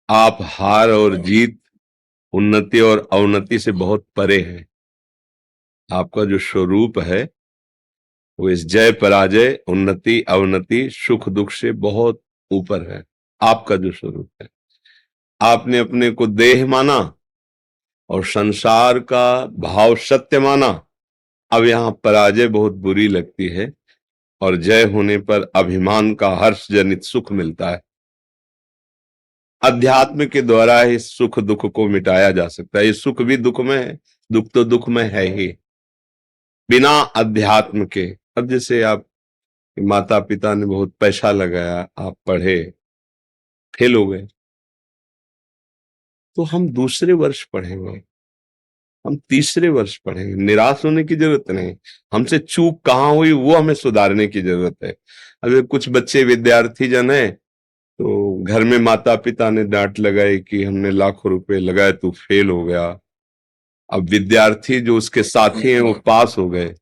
आप हार और जीत, उन्नति और अवनति से बहुत परे हैं। आपका जो स्वरूप है वो इस जय पराजय, उन्नति अवनति, सुख दुख से बहुत ऊपर है। आपका जो स्वरूप है, आपने अपने को देह माना और संसार का भाव सत्य माना। अब यहां पराजय बहुत बुरी लगती है और जय होने पर अभिमान का हर्ष जनित सुख मिलता है। अध्यात्म के द्वारा ही सुख दुख को मिटाया जा सकता है। ये सुख भी दुख में है, दुख तो दुख में है ही। बिना अध्यात्म के, अब जैसे आप माता पिता ने बहुत पैसा लगाया, आप पढ़े, फेल हो गए, तो हम दूसरे वर्ष पढ़ेंगे, हम तीसरे वर्ष पढ़ेंगे। निराश होने की जरूरत नहीं। हमसे चूक कहाँ हुई वो हमें सुधारने की जरूरत है। अगर कुछ बच्चे विद्यार्थी जन है तो घर में माता पिता ने डांट लगाई कि हमने लाखों रुपए लगाए, तू फेल हो गया। अब विद्यार्थी जो उसके साथी हैं वो पास हो गए,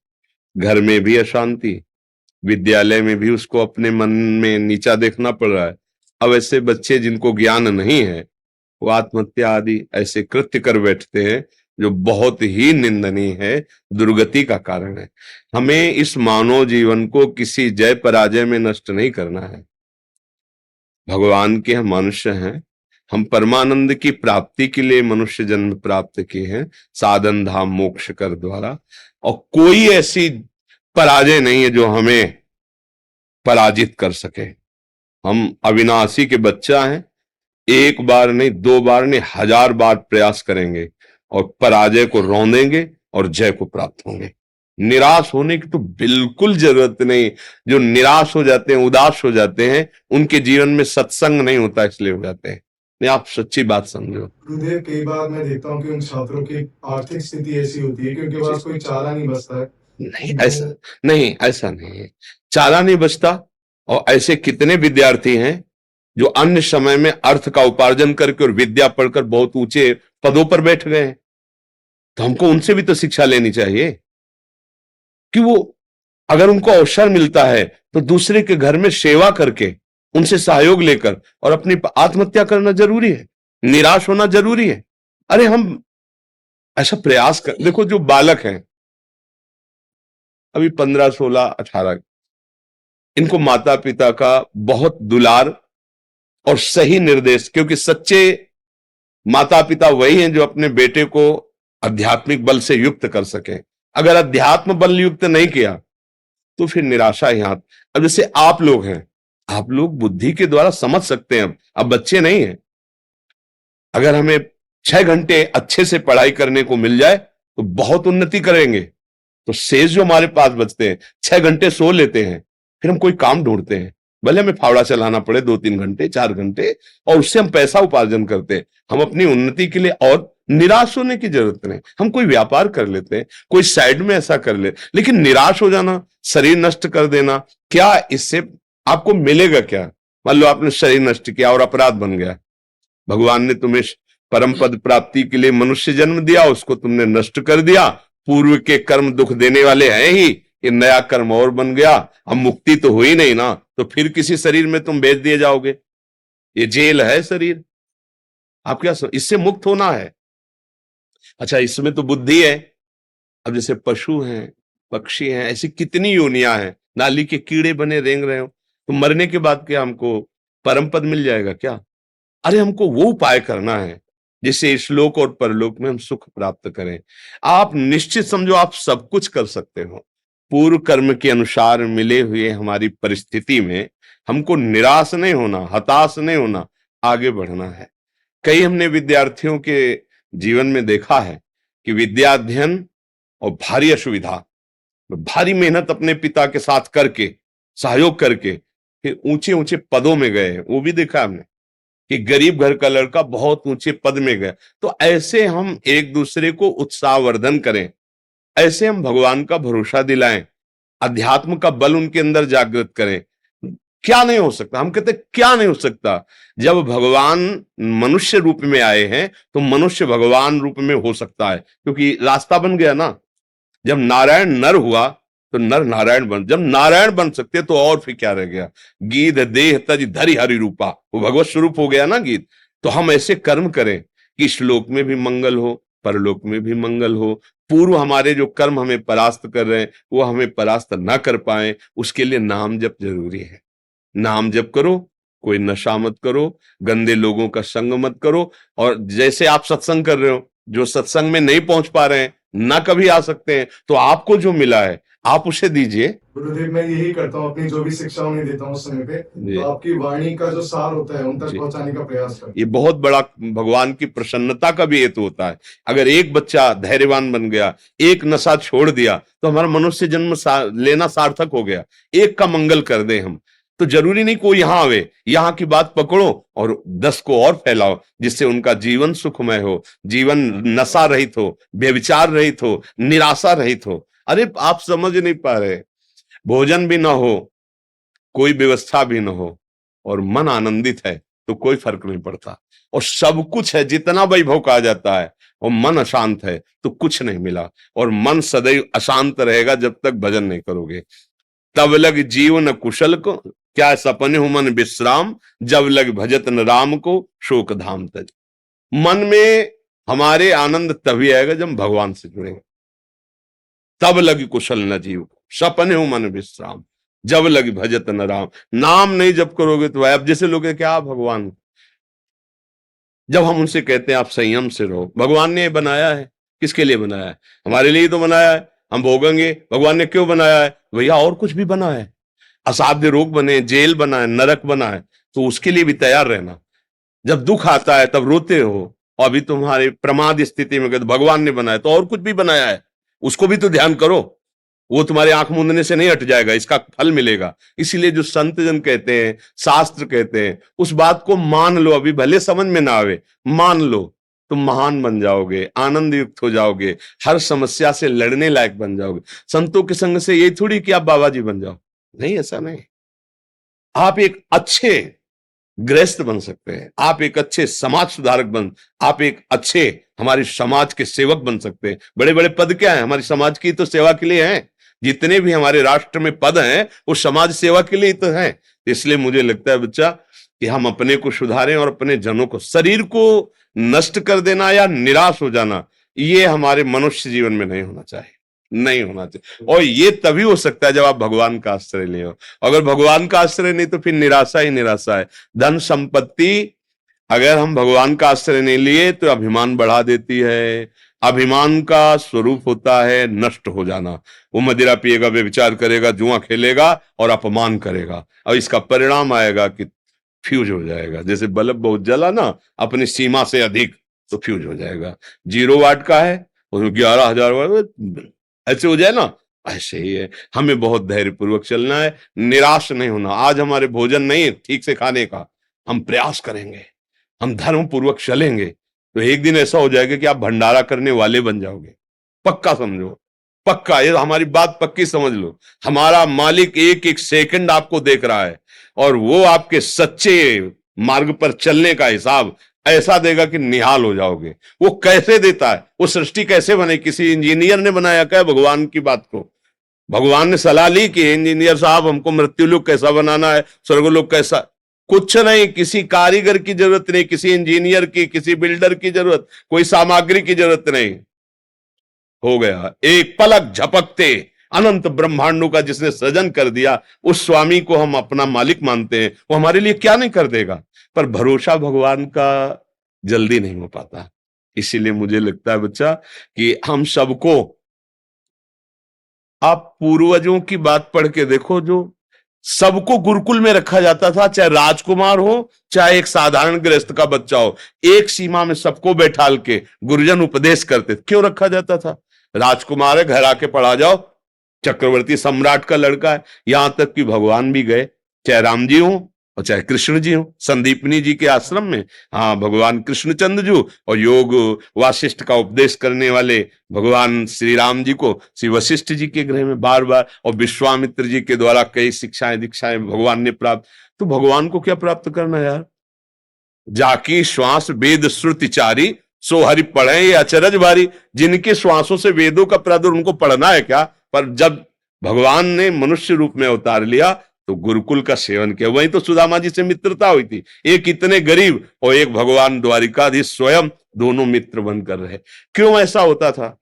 घर में भी अशांति, विद्यालय में भी उसको अपने मन में नीचा देखना पड़ रहा है। अब ऐसे बच्चे जिनको ज्ञान नहीं है वो आत्महत्या आदि ऐसे कृत्य कर बैठते हैं जो बहुत ही निंदनीय है, दुर्गति का कारण है। हमें इस मानव जीवन को किसी जय पराजय में नष्ट नहीं करना है। भगवान के हम मनुष्य हैं, हम परमानंद की प्राप्ति के लिए मनुष्य जन्म प्राप्त किए हैं, साधन धाम मोक्ष कर द्वारा। और कोई ऐसी पराजय नहीं है जो हमें पराजित कर सके। हम अविनाशी के बच्चा हैं, एक बार नहीं, दो बार नहीं, 1000 बार प्रयास करेंगे और पराजय को रौंदेंगे और जय को प्राप्त होंगे। निराश होने की तो बिल्कुल जरूरत नहीं। जो निराश हो जाते हैं, उदास हो जाते हैं, उनके जीवन में सत्संग नहीं होता, इसलिए हो जाते हैं। नहीं, आप सच्ची बात समझो। गुरुदेव, कई बार मैं देखता हूँ कि उन छात्रों की आर्थिक स्थिति ऐसी होती है कि उनके पास कोई चारा नहीं बचता है। नहीं, ऐसा नहीं, ऐसा नहीं है, चारा नहीं बचता। और ऐसे कितने विद्यार्थी हैं जो अन्य समय में अर्थ का उपार्जन करके और विद्या पढ़कर बहुत ऊंचे पदों पर बैठ गए हैं। तो हमको उनसे भी तो शिक्षा लेनी चाहिए कि वो, अगर उनको अवसर मिलता है तो दूसरे के घर में सेवा करके, उनसे सहयोग लेकर और अपनी आत्महत्या करना जरूरी है, निराश होना जरूरी है। अरे हम ऐसा प्रयास कर, देखो जो बालक हैं अभी 15, 16, 18, इनको माता पिता का बहुत दुलार और सही निर्देश, क्योंकि सच्चे माता पिता वही हैं जो अपने बेटे को आध्यात्मिक बल से युक्त कर सके। अगर अध्यात्म बल युक्त नहीं किया तो फिर निराशा ही हाथ। अब जैसे आप लोग हैं, आप लोग बुद्धि के द्वारा समझ सकते हैं, अब बच्चे नहीं हैं। अगर हमें 6 घंटे अच्छे से पढ़ाई करने को मिल जाए तो बहुत उन्नति करेंगे। तो शेष जो हमारे पास बचते हैं, 6 घंटे सो लेते हैं, फिर हम कोई काम ढूंढते हैं, भले हमें फावड़ा चलाना पड़े 2-3 घंटे 4 घंटे, और उससे हम पैसा उपार्जन करते हैं, हम अपनी उन्नति के लिए। और निराश होने की जरूरत नहीं, हम कोई व्यापार कर लेते हैं, कोई साइड में ऐसा कर ले। लेकिन निराश हो जाना, शरीर नष्ट कर देना, क्या इससे आपको मिलेगा क्या? मान लो आपने शरीर नष्ट किया और अपराध बन गया, भगवान ने तुम्हें परम पद प्राप्ति के लिए मनुष्य जन्म दिया, उसको तुमने नष्ट कर दिया। पूर्व के कर्म दुख देने वाले हैं ही, ये नया कर्म और बन गया, अब मुक्ति तो हुई नहीं ना, तो फिर किसी शरीर में तुम भेज दिए जाओगे। ये जेल है शरीर, आप क्या इससे मुक्त होना है। अच्छा, इसमें तो बुद्धि है। अब जैसे पशु हैं, पक्षी हैं, ऐसी कितनी योनियां हैं, नाली के कीड़े बने रेंग रहे हो, तो मरने के बाद क्या हमको परम पद मिल जाएगा क्या? अरे हमको वो उपाय करना है जिससे इस लोक और परलोक में हम सुख प्राप्त करें। आप निश्चित समझो आप सब कुछ कर सकते हो। पूर्व कर्म के अनुसार मिले हुए हमारी परिस्थिति में हमको निराश नहीं होना, हताश नहीं होना, आगे बढ़ना है। कई हमने विद्यार्थियों के जीवन में देखा है कि विद्या अध्ययन और भारी असुविधा, भारी मेहनत अपने पिता के साथ करके, सहयोग करके फिर ऊंचे ऊंचे पदों में गए, वो भी देखा हमने कि गरीब घर का लड़का बहुत ऊंचे पद में गया। तो ऐसे हम एक दूसरे को उत्साहवर्धन करें, ऐसे हम भगवान का भरोसा दिलाएं, अध्यात्म का बल उनके अंदर जागृत करें। क्या नहीं हो सकता? हम कहते क्या नहीं हो सकता? जब भगवान मनुष्य रूप में आए हैं तो मनुष्य भगवान रूप में हो सकता है, क्योंकि रास्ता बन गया ना। जब नारायण नर हुआ तो नर नारायण बन, जब नारायण बन सकते तो और फिर क्या रह गया? गीध देह तज धरि हरि रूपा, वो भगवत स्वरूप हो गया ना गीत। तो हम ऐसे कर्म करें कि इस लोक में भी मंगल हो, परलोक में भी मंगल हो। पूर्व हमारे जो कर्म हमें परास्त कर रहे हैं वो हमें परास्त ना कर पाए, उसके लिए नाम जप जरूरी है। नाम जप करो, कोई नशा मत करो, गंदे लोगों का संग मत करो। और जैसे आप सत्संग कर रहे हो, जो सत्संग में नहीं पहुंच पा रहे हैं, ना कभी आ सकते हैं, तो आपको जो मिला है आप उसे दीजिए। गुरुदेव, मैं यही करता हूँ, अपनी जो भी शिक्षा उन्हें देता हूँ उस समय पे, तो आपकी वाणी का जो सार होता है उन तक पहुंचाने का प्रयास करता हूँ। ये बहुत बड़ा भगवान की प्रसन्नता का भी हेतु होता है। अगर एक बच्चा धैर्यवान बन गया, एक नशा छोड़ दिया, तो हमारा मनुष्य जन्म लेना सार्थक हो गया। एक का मंगल कर दे हम, तो जरूरी नहीं कोई यहां आवे, यहां की बात पकड़ो और 10 को और फैलाओ, जिससे उनका जीवन सुखमय हो, जीवन नशा रहित हो, व्यभिचार रहित हो, निराशा रहित हो। अरे आप समझ नहीं पा रहे, भोजन भी ना हो, कोई व्यवस्था भी ना हो, और मन आनंदित है तो कोई फर्क नहीं पड़ता। और सब कुछ है, जितना वैभव कहा जाता है, और मन अशांत है तो कुछ नहीं मिला। और मन सदैव अशांत रहेगा जब तक भजन नहीं करोगे। तब लग जीवन कुशल को, क्या सपने हो मन विश्राम, जब लग भजत न राम को, शोक धाम तज। मन में हमारे आनंद तभी आएगा जब भगवान से जुड़ेंगे। तब लग कुशल न जीव, सपने हो मन विश्राम, जब लग भजत न राम। नाम नहीं जब करोगे तो अब जैसे लोग क्या भगवान, जब हम उनसे कहते हैं आप संयम से रहो, भगवान ने बनाया है, किसके लिए बनाया है? हमारे लिए तो बनाया है, हम भोगेंगे। भगवान ने क्यों बनाया है? भैया और कुछ भी बना है, असाध्य रोग बने, जेल बना है, नरक बना है, तो उसके लिए भी तैयार रहना। जब दुख आता है तब रोते हो, और अभी तुम्हारे प्रमाद स्थिति में गए तो भगवान ने बनाया, तो और कुछ भी बनाया है, उसको भी तो ध्यान करो। वो तुम्हारे आंख मूंदने से नहीं हट जाएगा, इसका फल मिलेगा। इसीलिए जो संत जन कहते हैं, शास्त्र कहते हैं, उस बात को मान लो। अभी भले समझ में ना आवे, मान लो, तुम महान बन जाओगे, आनंद युक्त हो जाओगे, हर समस्या से लड़ने लायक बन जाओगे। संतों के संग से ये थोड़ी कि आप बाबा जी बन जाओ, नहीं, ऐसा नहीं। आप एक अच्छे गृहस्थ बन सकते हैं, आप एक अच्छे समाज सुधारक आप एक अच्छे हमारे समाज के सेवक बन सकते हैं। बड़े बड़े पद क्या है? हमारी समाज की तो सेवा के लिए हैं। जितने भी हमारे राष्ट्र में पद हैं वो समाज सेवा के लिए तो हैं। इसलिए मुझे लगता है बच्चा कि हम अपने को सुधारें और अपने जनों को, शरीर को नष्ट कर देना या निराश हो जाना, ये हमारे मनुष्य जीवन में नहीं होना चाहिए, नहीं होना चाहिए। और ये तभी हो सकता है जब आप भगवान का आश्रय ले हो। अगर भगवान का आश्रय नहीं तो फिर निराशा ही निराशा है। धन संपत्ति अगर हम भगवान का आश्रय नहीं लिए तो अभिमान बढ़ा देती है। अभिमान का स्वरूप होता है नष्ट हो जाना। वो मदिरा पिएगा, व्यभिचार करेगा, जुआ खेलेगा और अपमान करेगा, और इसका परिणाम आएगा कि फ्यूज हो जाएगा। जैसे बल्ब बहुत जला ना अपनी सीमा से अधिक, तो फ्यूज हो जाएगा। 0 वाट का है, उसमें 11,000 वाट ऐसे हो जाए ना, ऐसे ही है। हमें बहुत धैर्यपूर्वक चलना है, निराश नहीं होना। आज हमारे भोजन नहीं है ठीक से खाने का, हम प्रयास करेंगे, हम धर्म पूर्वक चलेंगे, तो एक दिन ऐसा हो जाएगा कि आप भंडारा करने वाले बन जाओगे। पक्का समझो, पक्का, ये हमारी बात पक्की समझ लो। हमारा मालिक एक एक सेकंड आपको देख रहा है, और वो आपके सच्चे मार्ग पर चलने का हिसाब ऐसा देगा कि निहाल हो जाओगे। वो कैसे देता है? वो सृष्टि कैसे बने? किसी इंजीनियर ने बनाया क्या भगवान की बात को? भगवान ने सलाह ली कि इंजीनियर साहब हमको मृत्युलोक कैसा बनाना है, स्वर्गलोक कैसा? कुछ नहीं, किसी कारीगर की जरूरत नहीं, किसी इंजीनियर की, किसी बिल्डर की जरूरत, कोई सामग्री की जरूरत नहीं। हो गया, एक पलक झपकते अनंत ब्रह्मांडों का जिसने सृजन कर दिया, उस स्वामी को हम अपना मालिक मानते हैं। वो हमारे लिए क्या नहीं कर देगा? पर भरोसा भगवान का जल्दी नहीं हो पाता। इसीलिए मुझे लगता है बच्चा कि हम सबको, आप पूर्वजों की बात पढ़ के देखो, जो सबको गुरुकुल में रखा जाता था, चाहे राजकुमार हो चाहे एक साधारण गृहस्थ का बच्चा हो, एक सीमा में सबको बैठाल के गुरुजन उपदेश करते। क्यों रखा जाता था? राजकुमार है, घर आके पढ़ा जाओ, चक्रवर्ती सम्राट का लड़का है। यहां तक कि भगवान भी गए, चाहे राम जी हो और चाहे कृष्ण जी हो, संदीपनी जी के आश्रम में, हाँ, भगवान कृष्णचंद्र जी और योग वासिष्ठ का उपदेश करने वाले भगवान श्री राम जी को श्री वशिष्ठ जी के गृह में बार बार, और विश्वामित्र जी के द्वारा कई शिक्षाएं दीक्षाएं भगवान ने प्राप्त। तो भगवान को क्या प्राप्त करना यार? जाकी श्वास वेद श्रुति चारी, सो हरि पढ़े ये अचरज भारी। जिनके श्वासों से वेदों का प्रादुर्भाव, उनको पढ़ना है क्या? पर जब भगवान ने मनुष्य रूप में अवतार लिया तो गुरुकुल का सेवन किया। वहीं तो सुदामा जी से मित्रता हुई थी। एक इतने गरीब और एक भगवान द्वारिकाधीश स्वयं, दोनों मित्र बनकर रहे। क्यों ऐसा होता था?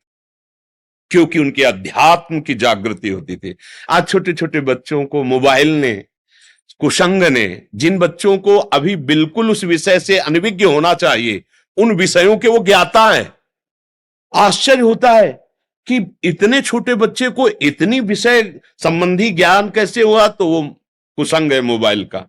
क्योंकि उनके अध्यात्म की जागृति होती थी। आज छोटे छोटे बच्चों को मोबाइल ने, कुसंग ने, जिन बच्चों को अभी बिल्कुल उस विषय से अनभिज्ञ होना चाहिए, उन विषयों के वो ज्ञाता है। आश्चर्य होता है कि इतने छोटे बच्चे को इतनी विषय संबंधी ज्ञान कैसे हुआ, तो वो कुसंग है मोबाइल का।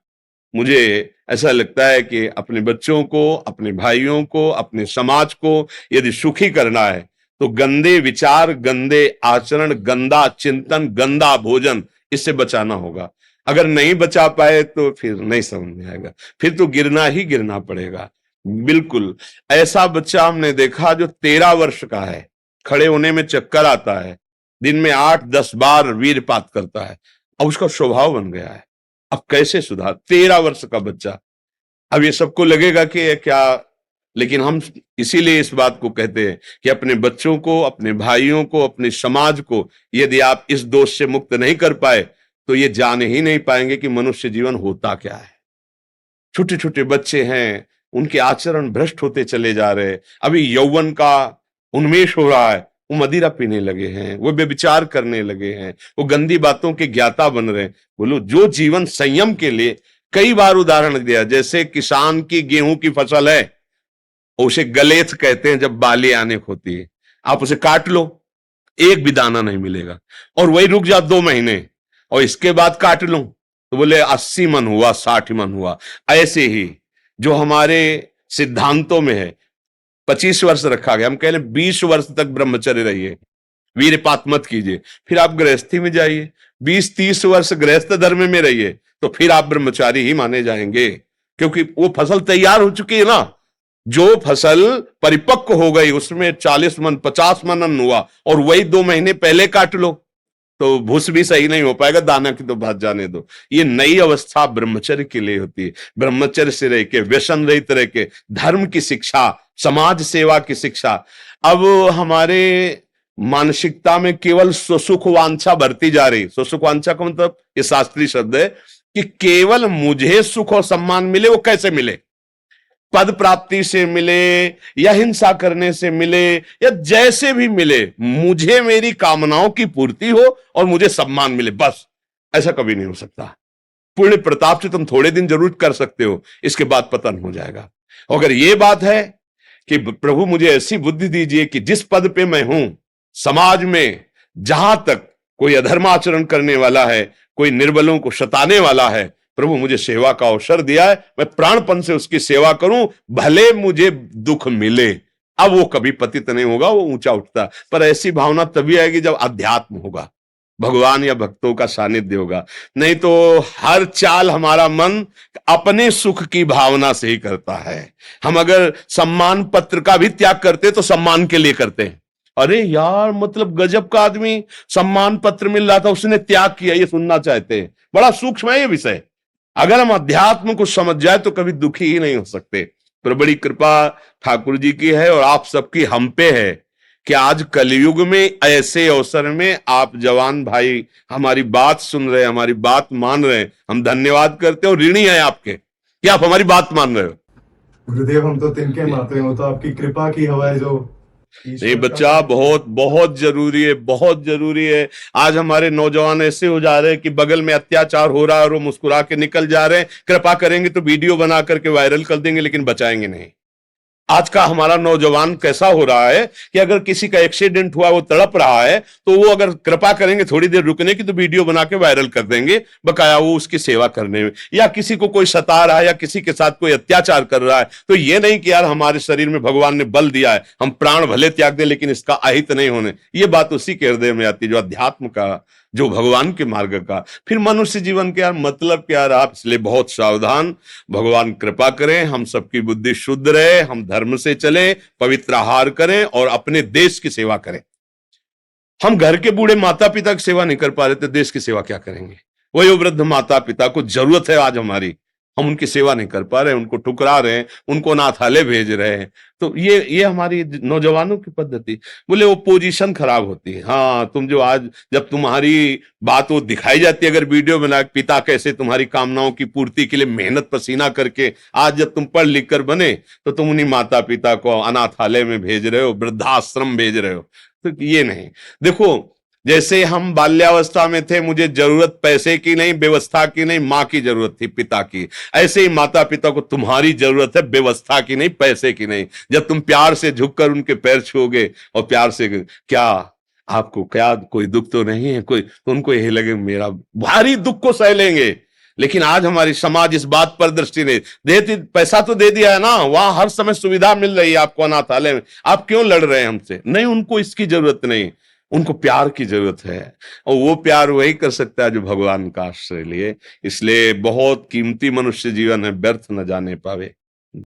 मुझे ऐसा लगता है कि अपने बच्चों को, अपने भाइयों को, अपने समाज को यदि सुखी करना है तो गंदे विचार, गंदे आचरण, गंदा चिंतन, गंदा भोजन, इससे बचाना होगा। अगर नहीं बचा पाए तो फिर नहीं समझ में आएगा, फिर तो गिरना ही गिरना पड़ेगा। बिल्कुल ऐसा बच्चा हमने देखा जो 13 वर्ष का है, खड़े होने में चक्कर आता है, दिन में 8-10 बार वीरपात करता है, अब उसका स्वभाव बन गया है। अब कैसे सुधार? 13 वर्ष का बच्चा। अब ये सबको लगेगा कि ये क्या, लेकिन हम इसीलिए इस बात को कहते हैं कि अपने बच्चों को, अपने भाइयों को, अपने समाज को यदि आप इस दोष से मुक्त नहीं कर पाए तो ये जान ही नहीं पाएंगे कि मनुष्य जीवन होता क्या है। छोटे छोटे बच्चे हैं, उनके आचरण भ्रष्ट होते चले जा रहे। अभी यौवन का उन्मेष हो रहा है, वो मदिरा पीने लगे हैं, वो व्यभिचार करने लगे हैं, वो गंदी बातों के ज्ञाता बन रहे हैं। बोलो, जो जीवन संयम के लिए कई बार उदाहरण दिया, जैसे किसान की गेहूं की फसल है, उसे गलेथ कहते हैं जब बाली आने होती है, आप उसे काट लो, एक भी दाना नहीं मिलेगा, और वही रुक जा 2 महीने और इसके बाद काट लो तो बोले 80 मन हुआ, 60 मन हुआ। ऐसे ही जो हमारे सिद्धांतों में है 25 वर्ष रखा गया, हम कह रहे 20 वर्ष तक ब्रह्मचर्य रहिए, वीरपात मत कीजिए, फिर आप गृहस्थी में जाइए, 20-30 वर्ष गृहस्थ धर्म में रहिए, तो फिर आप ब्रह्मचारी ही माने जाएंगे, क्योंकि वो फसल तैयार हो चुकी है ना। जो फसल परिपक्व हो गई उसमें 40 मन 50 मन अन्न हुआ और वही 2 महीने पहले काट लो तो भूस भी सही नहीं हो पाएगा, दाना की तो बात जाने दो। ये नई अवस्था ब्रह्मचर्य के लिए होती है। ब्रह्मचर्य से रह के, व्यसन रहित रह के, धर्म की शिक्षा, समाज सेवा की शिक्षा। अब हमारे मानसिकता में केवल स्वसुख वांछा बढ़ती जा रही। स्वसुख वांछा का मतलब, ये शास्त्रीय शब्द है कि केवल मुझे सुख और सम्मान मिले। वो कैसे मिले? पद प्राप्ति से मिले या हिंसा करने से मिले या जैसे भी मिले, मुझे मेरी कामनाओं की पूर्ति हो और मुझे सम्मान मिले, बस। ऐसा कभी नहीं हो सकता। पुण्य प्रताप से तुम थोड़े दिन जरूर कर सकते हो, इसके बाद पतन हो जाएगा। अगर ये बात है कि प्रभु मुझे ऐसी बुद्धि दीजिए कि जिस पद पे मैं हूं, समाज में जहां तक कोई अधर्माचरण करने वाला है, कोई निर्बलों को सताने वाला है, प्रभु मुझे सेवा का अवसर दिया है, मैं प्राणपन से उसकी सेवा करूं, भले मुझे दुख मिले। अब वो कभी पतित नहीं होगा, वो ऊंचा उठता। पर ऐसी भावना तभी आएगी जब अध्यात्म होगा, भगवान या भक्तों का सानिध्य होगा। नहीं तो हर चाल हमारा मन अपने सुख की भावना से ही करता है। हम अगर सम्मान पत्र का भी त्याग करते तो सम्मान के लिए करते हैं। अरे यार, मतलब गजब का आदमी, सम्मान पत्र मिल रहा था, उसने त्याग किया, ये सुनना चाहते हैं। बड़ा सूक्ष्म है ये विषय। अगर हम अध्यात्म को समझ जाए तो कभी दुखी ही नहीं हो सकते। पर बड़ी कृपा ठाकुर जी की है और आप सबकी हम पे है कि आज कलयुग में ऐसे अवसर में आप जवान भाई हमारी बात सुन रहे हैं, हमारी बात मान रहे हैं। हम धन्यवाद करते हैं और ऋणी है आपके कि आप हमारी बात मान रहे हो। गुरुदेव, हम तो तिनके माते हैं, वो तो आपकी कृपा की हवा है जो ये बच्चा बहुत बहुत जरूरी है, बहुत जरूरी है। आज हमारे नौजवान ऐसे हो जा रहे हैं कि बगल में अत्याचार हो रहा है और वो मुस्कुरा के निकल जा रहे हैं। कृपा करेंगे तो वीडियो बना करके वायरल कर देंगे, लेकिन बचाएंगे नहीं। आज का हमारा नौजवान कैसा हो रहा है कि अगर किसी का एक्सीडेंट हुआ, वो तड़प रहा है, तो वो अगर कृपा करेंगे थोड़ी देर रुकने की तो वीडियो बना के वायरल कर देंगे, बकाया वो उसकी सेवा करने में। या किसी को कोई सता रहा है या किसी के साथ कोई अत्याचार कर रहा है, तो ये नहीं कि यार हमारे शरीर में भगवान ने बल दिया है, हम प्राण भले त्याग दें लेकिन इसका अहित नहीं होने। ये बात उसी के हृदय में आती है जो अध्यात्म का, जो भगवान के मार्ग का। फिर मनुष्य जीवन के यार मतलब क्या रहा, इसलिए बहुत सावधान। भगवान कृपा करें, हम सबकी बुद्धि शुद्ध रहे, हम धर्म से चलें, पवित्र आहार करें और अपने देश की सेवा करें। हम घर के बूढ़े माता पिता की सेवा नहीं कर पा रहे तो देश की सेवा क्या करेंगे? वही वृद्ध माता पिता को जरूरत है आज हमारी, हम उनकी सेवा नहीं कर पा रहे हैं, उनको ठुकरा रहे हैं, उनको अनाथालय भेज रहे हैं। तो ये हमारी नौजवानों की पद्धति। बोले वो पोजीशन खराब होती है। हाँ, तुम जो आज जब तुम्हारी बात वो दिखाई जाती है, अगर वीडियो बना, पिता कैसे तुम्हारी कामनाओं की पूर्ति के लिए मेहनत पसीना करके आज जब तुम पढ़ लिख कर बने, तो तुम उन्हीं माता पिता को अनाथालय में भेज रहे हो, वृद्धाश्रम भेज रहे हो। तो ये नहीं। देखो, जैसे हम बाल्यावस्था में थे, मुझे जरूरत पैसे की नहीं, व्यवस्था की नहीं, माँ की जरूरत थी, पिता की। ऐसे ही माता पिता को तुम्हारी जरूरत है, व्यवस्था की नहीं, पैसे की नहीं। जब तुम प्यार से झुककर उनके पैर छूओगे और प्यार से, क्या आपको क्या कोई दुख तो नहीं है कोई, तो उनको यही लगे मेरा भारी दुख को सह लेंगे। लेकिन आज हमारी समाज इस बात पर दृष्टि नहीं देती। पैसा तो दे दिया है ना, वहां हर समय सुविधा मिल रही है आपको अनाथालय में, आप क्यों लड़ रहे हैं हमसे? नहीं, उनको इसकी जरूरत नहीं, उनको प्यार की जरूरत है। और वो प्यार वही कर सकता है जो भगवान का आश्रय लिए। इसलिए बहुत कीमती मनुष्य जीवन है, व्यर्थ न जाने पावे।